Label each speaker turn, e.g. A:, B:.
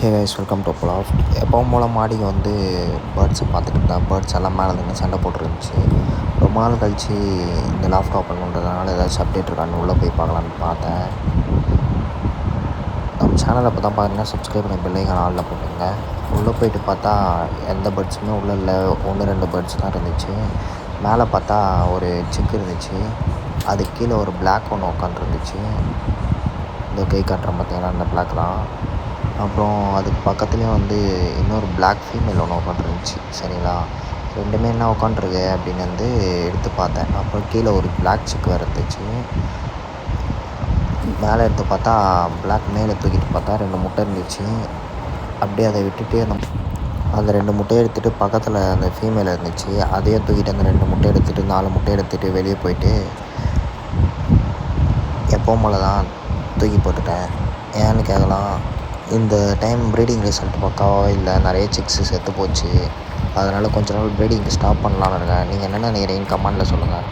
A: Hey guys, welcome to loft. எப்பவும் போல் மாடிக்கு வந்து பேர்ட்ஸை பார்த்துட்டு இருந்தேன். பேர்ட்ஸ் எல்லாம் மேலே நின்று சண்டை போட்டுருந்துச்சு. ரொம்ப நாள் கழிச்சு இந்த லாஃப்ட் ஓப்பன் பண்ணுறதுனால ஏதாச்சும் அப்டேட் இருக்கான்னு உள்ளே போய் பார்க்கலான்னு பார்த்தேன். நம்ம சேனலை இப்போ தான் பார்த்தீங்கன்னா சப்ஸ்கிரைப் பண்ணி பெல்லைக்கான ஆளில் போட்டுங்க. உள்ளே போயிட்டு பார்த்தா எந்த பேர்ட்ஸுமே உள்ளே இல்லை. 1-2 பேர்ட்ஸ் தான் இருந்துச்சு. மேலே பார்த்தா ஒரு சிக்கு இருந்துச்சு. அதுக்கு கீழே ஒரு பிளாக் ஒன்று உட்காந்துருந்துச்சு. இந்த கை காட்டுறேன் பார்த்தீங்கன்னா அந்த பிளாக் தான். அப்புறம் அதுக்கு பக்கத்துலேயும் வந்து இன்னொரு பிளாக் ஃபீமேல் ஒன்று உட்காந்துருந்துச்சு. சரிங்களா, ரெண்டுமே என்ன உட்காண்ட்ருக்கு அப்படின்னு வந்து எடுத்து பார்த்தேன். அப்புறம் கீழே ஒரு பிளாக் சிக்கு வேறு இருந்துச்சு. மேலே எடுத்து பார்த்தா பிளாக் மேலே தூக்கிட்டு பார்த்தா 2 முட்டை இருந்துச்சு. அப்படியே அதை விட்டுட்டு அந்த 2 முட்டையை எடுத்துகிட்டு பக்கத்தில் அந்த ஃபீமேல் இருந்துச்சு. அதையும் தூக்கிட்டு அந்த 2 முட்டை எடுத்துகிட்டு 4 முட்டை எடுத்துகிட்டு வெளியே போயிட்டு எப்பவும் போல தான் தூக்கி போட்டுட்டேன். ஏன்னு கேட்கலாம், இந்த டைம் ப்ரீடிங் ரிசல்ட் பக்காவாக இல்லை. நிறைய சிக்ஸு செத்து போச்சு. அதனால் கொஞ்ச நாள் ப்ரீடிங்க்கு ஸ்டாப் பண்ணலான்னு இருக்கேன். நீங்கள் என்ன நினைக்கிறீங்கன்னு கமெண்டில் சொல்லுங்கள்.